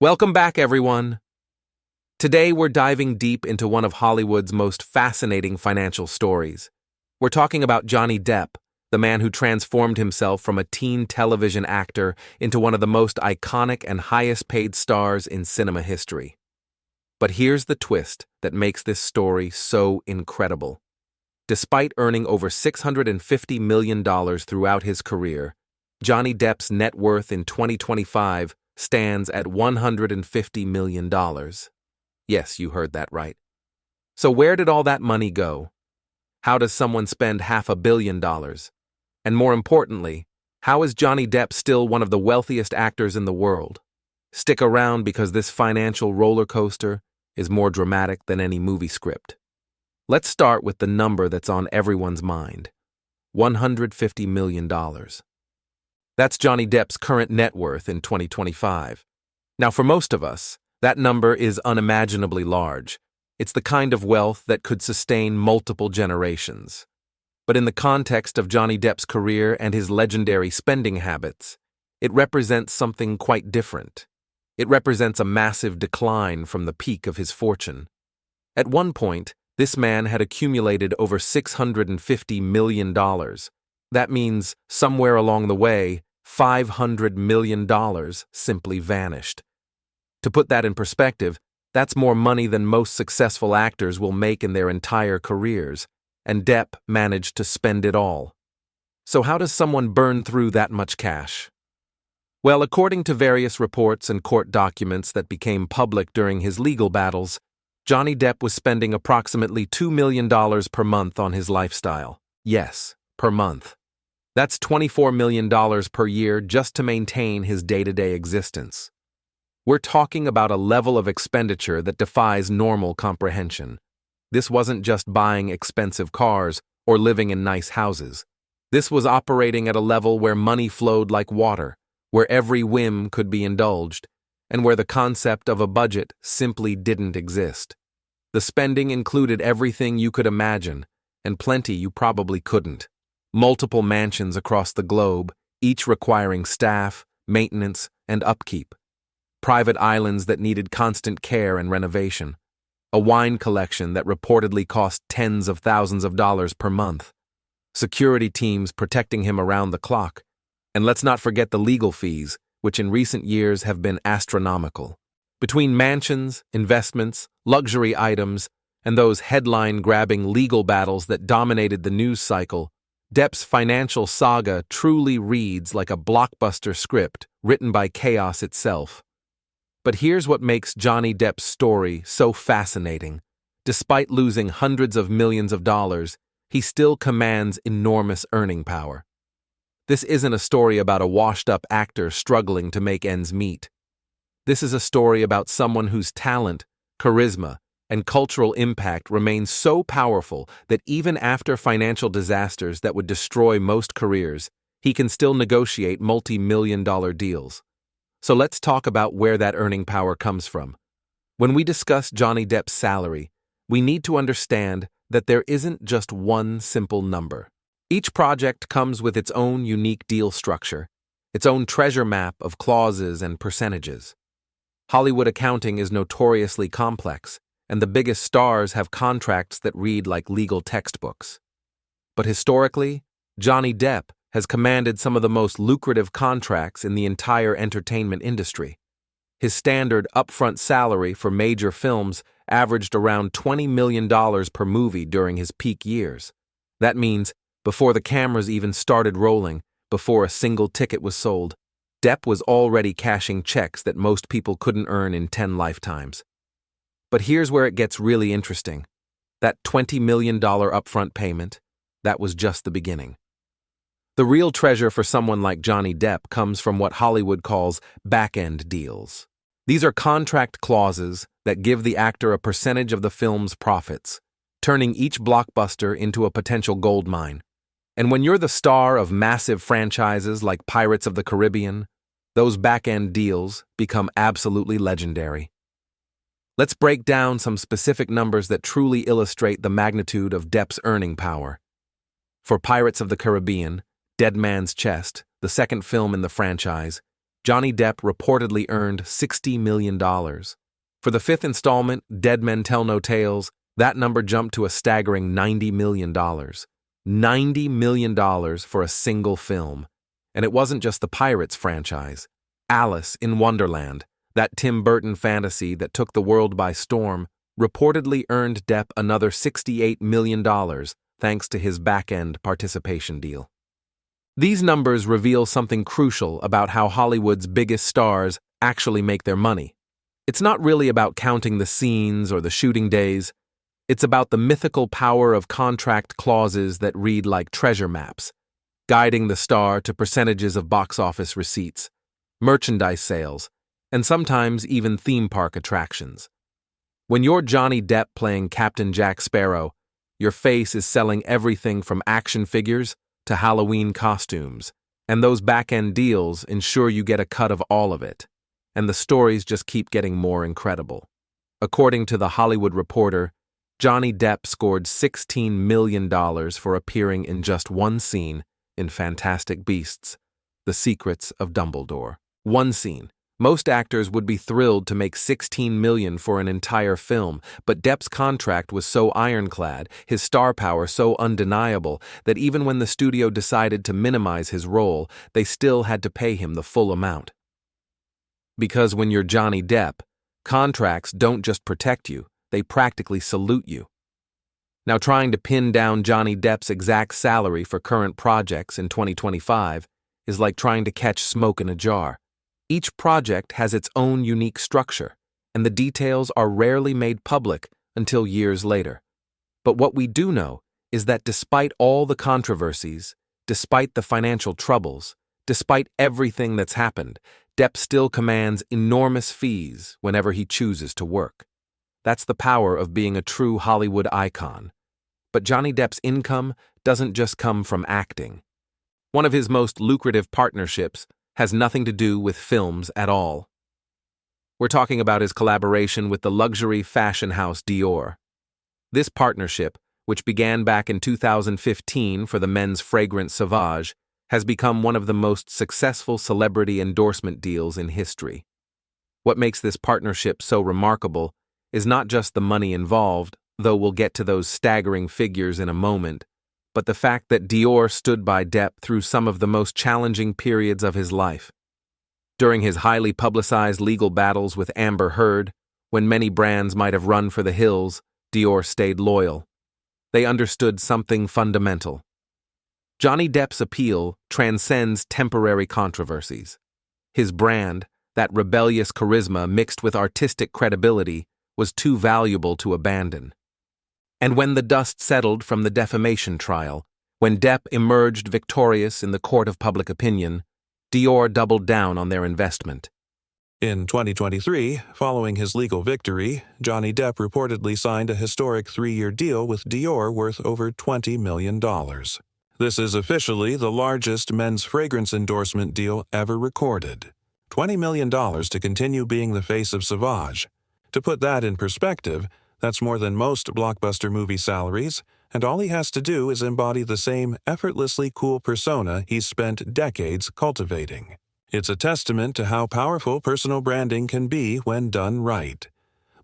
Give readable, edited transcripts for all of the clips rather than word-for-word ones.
Welcome back, everyone. Today, we're diving deep into one of Hollywood's most fascinating financial stories. We're talking about Johnny Depp, the man who transformed himself from a teen television actor into one of the most iconic and highest-paid stars in cinema history. But here's the twist that makes this story so incredible. Despite earning over $650 million throughout his career, Johnny Depp's net worth in 2025 stands at $150 million. Yes, you heard that right. So where did all that money go? How does someone spend $500 million? And more importantly, how is Johnny Depp still one of the wealthiest actors in the world? Stick around because this financial roller coaster is more dramatic than any movie script. Let's start with the number that's on everyone's mind: $150 million. That's Johnny Depp's current net worth in 2025. Now, for most of us, that number is unimaginably large. It's the kind of wealth that could sustain multiple generations. But in the context of Johnny Depp's career and his legendary spending habits, it represents something quite different. It represents a massive decline from the peak of his fortune. At one point, this man had accumulated over $650 million. That means, somewhere along the way, $500 million simply vanished. To put that in perspective, that's more money than most successful actors will make in their entire careers, and Depp managed to spend it all. So how does someone burn through that much cash? Well, according to various reports and court documents that became public during his legal battles, Johnny Depp was spending approximately $2 million per month on his lifestyle. Yes, per month. That's $24 million per year just to maintain his day-to-day existence. We're talking about a level of expenditure that defies normal comprehension. This wasn't just buying expensive cars or living in nice houses. This was operating at a level where money flowed like water, where every whim could be indulged, and where the concept of a budget simply didn't exist. The spending included everything you could imagine, and plenty you probably couldn't. Multiple mansions across the globe, each requiring staff, maintenance, and upkeep. Private islands that needed constant care and renovation. A wine collection that reportedly cost tens of thousands of dollars per month. Security teams protecting him around the clock. And let's not forget the legal fees, which in recent years have been astronomical. Between mansions, investments, luxury items, and those headline-grabbing legal battles that dominated the news cycle, Depp's financial saga truly reads like a blockbuster script written by chaos itself. But here's what makes Johnny Depp's story so fascinating. Despite losing hundreds of millions of dollars, he still commands enormous earning power. This isn't a story about a washed-up actor struggling to make ends meet. This is a story about someone whose talent, charisma, and cultural impact remains so powerful that even after financial disasters that would destroy most careers, he can still negotiate multi-million-dollar deals. So let's talk about where that earning power comes from. When we discuss Johnny Depp's salary, we need to understand that there isn't just one simple number. Each project comes with its own unique deal structure, its own treasure map of clauses and percentages. Hollywood accounting is notoriously complex, and the biggest stars have contracts that read like legal textbooks. But historically, Johnny Depp has commanded some of the most lucrative contracts in the entire entertainment industry. His standard upfront salary for major films averaged around $20 million per movie during his peak years. That means, before the cameras even started rolling, before a single ticket was sold, Depp was already cashing checks that most people couldn't earn in 10 lifetimes. But here's where it gets really interesting. That $20 million upfront payment, that was just the beginning. The real treasure for someone like Johnny Depp comes from what Hollywood calls back-end deals. These are contract clauses that give the actor a percentage of the film's profits, turning each blockbuster into a potential gold mine. And when you're the star of massive franchises like Pirates of the Caribbean, those back-end deals become absolutely legendary. Let's break down some specific numbers that truly illustrate the magnitude of Depp's earning power. For Pirates of the Caribbean, Dead Man's Chest, the second film in the franchise, Johnny Depp reportedly earned $60 million. For the fifth installment, Dead Men Tell No Tales, that number jumped to a staggering $90 million. $90 million for a single film. And it wasn't just the Pirates franchise. Alice in Wonderland, that Tim Burton fantasy that took the world by storm, reportedly earned Depp another $68 million thanks to his back-end participation deal. These numbers reveal something crucial about how Hollywood's biggest stars actually make their money. It's not really about counting the scenes or the shooting days. It's about the mythical power of contract clauses that read like treasure maps, guiding the star to percentages of box office receipts, merchandise sales, and sometimes even theme park attractions. When you're Johnny Depp playing Captain Jack Sparrow, your face is selling everything from action figures to Halloween costumes, and those back-end deals ensure you get a cut of all of it, and the stories just keep getting more incredible. According to The Hollywood Reporter, Johnny Depp scored $16 million for appearing in just one scene in Fantastic Beasts: The Secrets of Dumbledore. One scene. Most actors would be thrilled to make $16 million for an entire film, but Depp's contract was so ironclad, his star power so undeniable, that even when the studio decided to minimize his role, they still had to pay him the full amount. Because when you're Johnny Depp, contracts don't just protect you, they practically salute you. Now, trying to pin down Johnny Depp's exact salary for current projects in 2025 is like trying to catch smoke in a jar. Each project has its own unique structure, and the details are rarely made public until years later. But what we do know is that despite all the controversies, despite the financial troubles, despite everything that's happened, Depp still commands enormous fees whenever he chooses to work. That's the power of being a true Hollywood icon. But Johnny Depp's income doesn't just come from acting. One of his most lucrative partnerships has nothing to do with films at all. We're talking about his collaboration with the luxury fashion house Dior. This partnership, which began back in 2015 for the men's fragrance Sauvage, has become one of the most successful celebrity endorsement deals in history. What makes this partnership so remarkable is not just the money involved, though we'll get to those staggering figures in a moment, but the fact that Dior stood by Depp through some of the most challenging periods of his life. During his highly publicized legal battles with Amber Heard, when many brands might have run for the hills, Dior stayed loyal. They understood something fundamental. Johnny Depp's appeal transcends temporary controversies. His brand, that rebellious charisma mixed with artistic credibility, was too valuable to abandon. And when the dust settled from the defamation trial, when Depp emerged victorious in the court of public opinion, Dior doubled down on their investment. In 2023, following his legal victory, Johnny Depp reportedly signed a historic 3-year deal with Dior worth over $20 million. This is officially the largest men's fragrance endorsement deal ever recorded. $20 million to continue being the face of Sauvage. To put that in perspective, that's more than most blockbuster movie salaries, and all he has to do is embody the same effortlessly cool persona he's spent decades cultivating. It's a testament to how powerful personal branding can be when done right.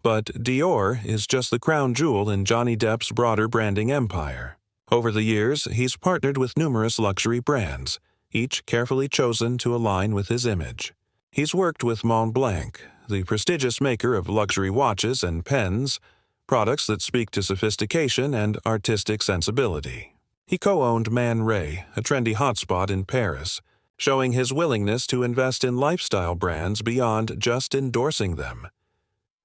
But Dior is just the crown jewel in Johnny Depp's broader branding empire. Over the years, he's partnered with numerous luxury brands, each carefully chosen to align with his image. He's worked with Montblanc, the prestigious maker of luxury watches and pens, products that speak to sophistication and artistic sensibility. He co-owned Man Ray, a trendy hotspot in Paris, showing his willingness to invest in lifestyle brands beyond just endorsing them.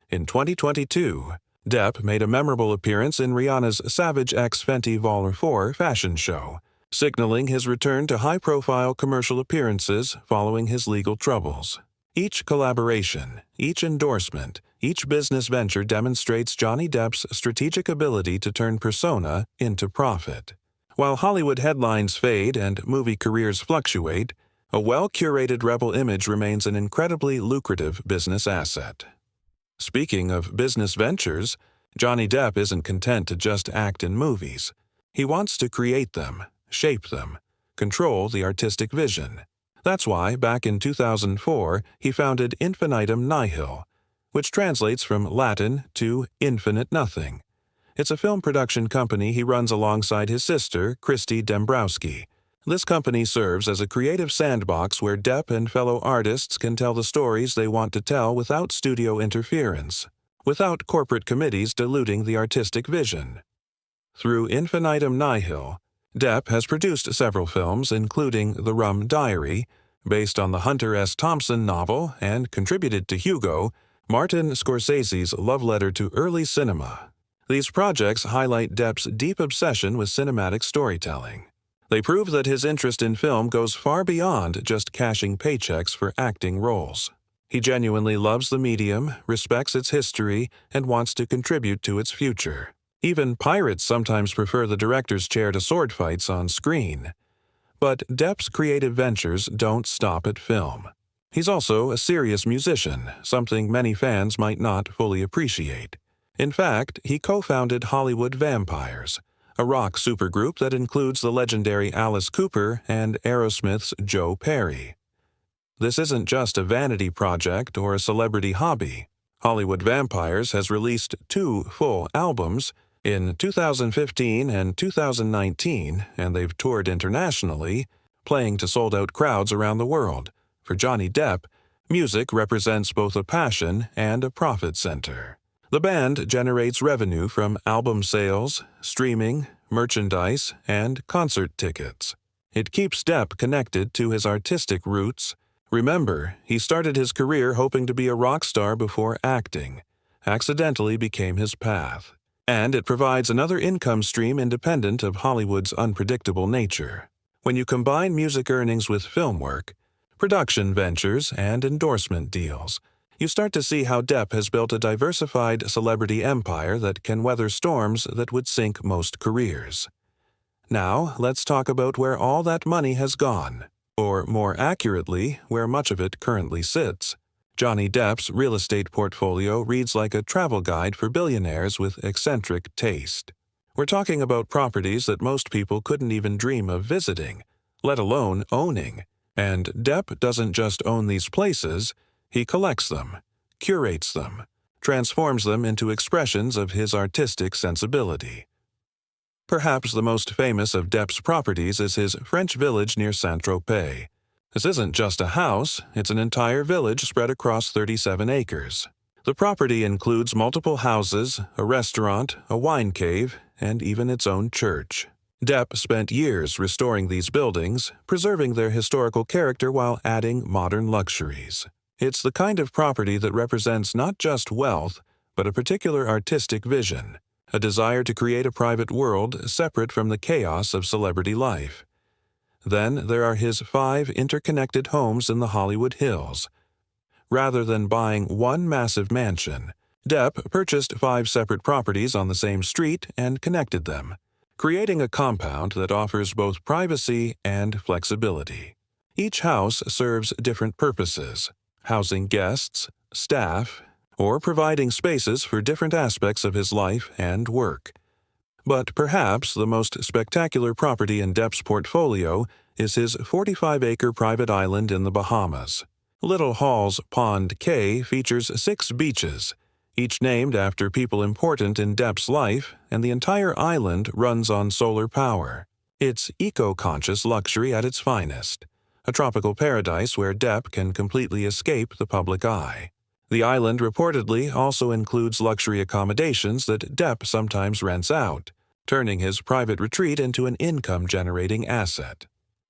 In 2022, Depp made a memorable appearance in Rihanna's Savage x Fenty Vol. 4 fashion show, signaling his return to high-profile commercial appearances following his legal troubles. Each collaboration, each endorsement, each business venture demonstrates Johnny Depp's strategic ability to turn persona into profit. While Hollywood headlines fade and movie careers fluctuate, a well-curated rebel image remains an incredibly lucrative business asset. Speaking of business ventures, Johnny Depp isn't content to just act in movies. He wants to create them, shape them, control the artistic vision. That's why, back in 2004, he founded Infinitum Nihil, which translates from Latin to infinite nothing. It's a film production company he runs alongside his sister, Christy Dembrowski. This company serves as a creative sandbox where Depp and fellow artists can tell the stories they want to tell without studio interference, without corporate committees diluting the artistic vision. Through Infinitum Nihil, Depp has produced several films, including The Rum Diary, based on the Hunter S. Thompson novel and contributed to Hugo, Martin Scorsese's love letter to early cinema. These projects highlight Depp's deep obsession with cinematic storytelling. They prove that his interest in film goes far beyond just cashing paychecks for acting roles. He genuinely loves the medium, respects its history, and wants to contribute to its future. Even pirates sometimes prefer the director's chair to sword fights on screen. But Depp's creative ventures don't stop at film. He's also a serious musician, something many fans might not fully appreciate. In fact, he co-founded Hollywood Vampires, a rock supergroup that includes the legendary Alice Cooper and Aerosmith's Joe Perry. This isn't just a vanity project or a celebrity hobby. Hollywood Vampires has released 2 full albums in 2015 and 2019, and they've toured internationally, playing to sold-out crowds around the world. For Johnny Depp, music represents both a passion and a profit center. The band generates revenue from album sales, streaming, merchandise, and concert tickets. It keeps Depp connected to his artistic roots. Remember, he started his career hoping to be a rock star before acting. Accidentally became his path. And it provides another income stream independent of Hollywood's unpredictable nature. When you combine music earnings with film work, production ventures, and endorsement deals, you start to see how Depp has built a diversified celebrity empire that can weather storms that would sink most careers. Now, let's talk about where all that money has gone, or more accurately, where much of it currently sits. Johnny Depp's real estate portfolio reads like a travel guide for billionaires with eccentric taste. We're talking about properties that most people couldn't even dream of visiting, let alone owning. And Depp doesn't just own these places, he collects them, curates them, transforms them into expressions of his artistic sensibility. Perhaps the most famous of Depp's properties is his French village near Saint-Tropez. This isn't just a house, it's an entire village spread across 37 acres. The property includes multiple houses, a restaurant, a wine cave, and even its own church. Depp spent years restoring these buildings, preserving their historical character while adding modern luxuries. It's the kind of property that represents not just wealth, but a particular artistic vision, a desire to create a private world separate from the chaos of celebrity life. Then there are his 5 interconnected homes in the Hollywood Hills. Rather than buying one massive mansion, Depp purchased 5 separate properties on the same street and connected them, creating a compound that offers both privacy and flexibility. Each house serves different purposes, housing guests, staff, or providing spaces for different aspects of his life and work. But perhaps the most spectacular property in Depp's portfolio is his 45-acre private island in the Bahamas. Little Hall's Pond Cay features 6 beaches, each named after people important in Depp's life, and the entire island runs on solar power. It's eco-conscious luxury at its finest, a tropical paradise where Depp can completely escape the public eye. The island reportedly also includes luxury accommodations that Depp sometimes rents out, turning his private retreat into an income-generating asset.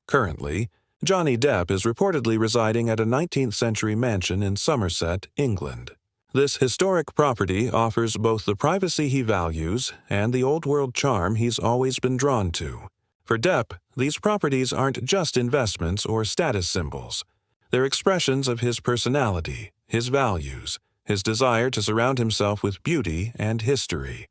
Currently, Johnny Depp is reportedly residing at a 19th-century mansion in Somerset, England. This historic property offers both the privacy he values and the old-world charm he's always been drawn to. For Depp, these properties aren't just investments or status symbols. They're expressions of his personality, his values, his desire to surround himself with beauty and history.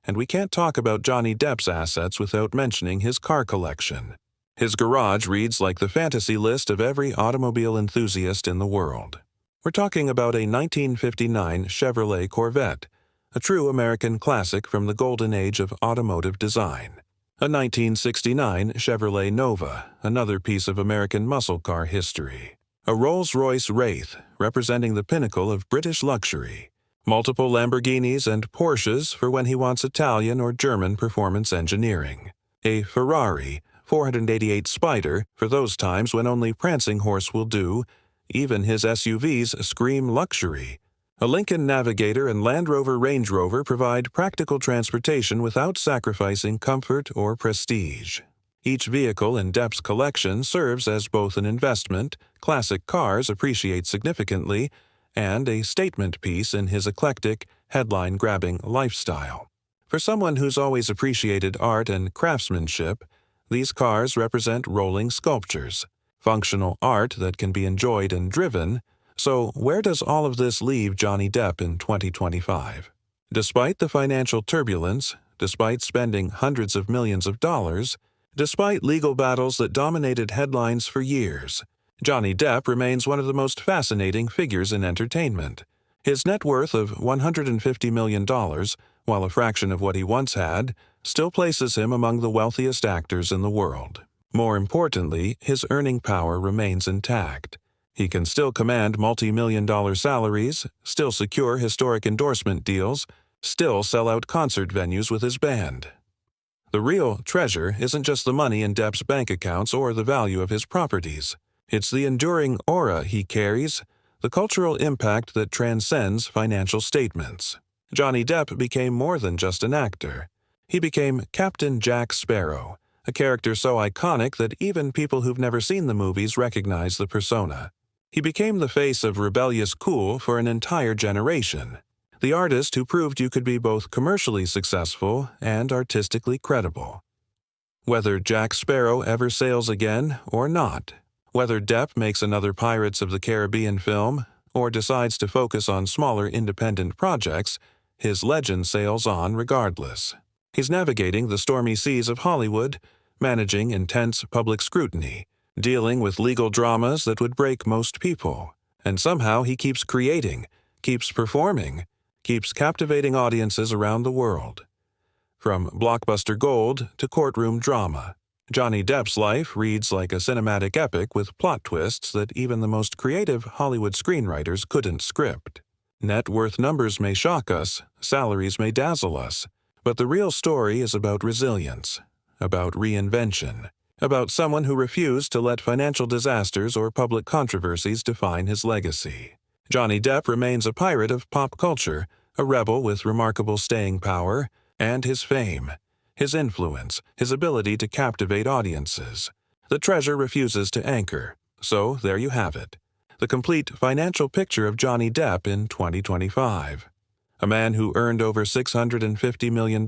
And we can't talk about Johnny Depp's assets without mentioning his car collection. His garage reads like the fantasy list of every automobile enthusiast in the world. We're talking about a 1959 Chevrolet Corvette, a true American classic from the golden age of automotive design. A 1969 Chevrolet Nova, another piece of American muscle car history. A Rolls-Royce Wraith, representing the pinnacle of British luxury. Multiple Lamborghinis and Porsches for when he wants Italian or German performance engineering. A Ferrari 488 Spider for those times when only prancing horse will do. Even his SUVs scream luxury. A Lincoln Navigator and Land Rover Range Rover provide practical transportation without sacrificing comfort or prestige. Each vehicle in Depp's collection serves as both an investment, classic cars appreciate significantly, and a statement piece in his eclectic, headline-grabbing lifestyle. For someone who's always appreciated art and craftsmanship, these cars represent rolling sculptures, functional art that can be enjoyed and driven. So where does all of this leave Johnny Depp in 2025? Despite the financial turbulence, despite spending hundreds of millions of dollars, despite legal battles that dominated headlines for years, Johnny Depp remains one of the most fascinating figures in entertainment. His net worth of $150 million, while a fraction of what he once had, still places him among the wealthiest actors in the world. More importantly, his earning power remains intact. He can still command multi-million-dollar salaries, still secure historic endorsement deals, still sell out concert venues with his band. The real treasure isn't just the money in Depp's bank accounts or the value of his properties. It's the enduring aura he carries, the cultural impact that transcends financial statements. Johnny Depp became more than just an actor. He became Captain Jack Sparrow, a character so iconic that even people who've never seen the movies recognize the persona. He became the face of rebellious cool for an entire generation, the artist who proved you could be both commercially successful and artistically credible. Whether Jack Sparrow ever sails again or not, whether Depp makes another Pirates of the Caribbean film or decides to focus on smaller independent projects, his legend sails on regardless. He's navigating the stormy seas of Hollywood, managing intense public scrutiny, dealing with legal dramas that would break most people, and somehow he keeps creating, keeps performing, keeps captivating audiences around the world. From blockbuster gold to courtroom drama, Johnny Depp's life reads like a cinematic epic with plot twists that even the most creative Hollywood screenwriters couldn't script. Net worth numbers may shock us, salaries may dazzle us, but the real story is about resilience, about reinvention, about someone who refused to let financial disasters or public controversies define his legacy. Johnny Depp remains a pirate of pop culture, a rebel with remarkable staying power, and his fame, his influence, his ability to captivate audiences. The treasure refuses to anchor, so there you have it. The complete financial picture of Johnny Depp in 2025. A man who earned over $650 million,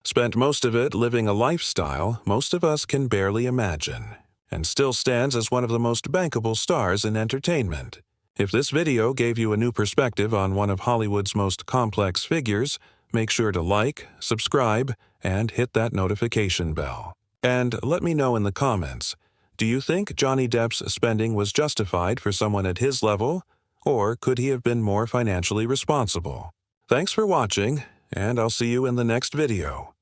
spent most of it living a lifestyle most of us can barely imagine, and still stands as one of the most bankable stars in entertainment. If this video gave you a new perspective on one of Hollywood's most complex figures, make sure to like, subscribe, and hit that notification bell. And let me know in the comments, do you think Johnny Depp's spending was justified for someone at his level, or could he have been more financially responsible? Thanks for watching, and I'll see you in the next video.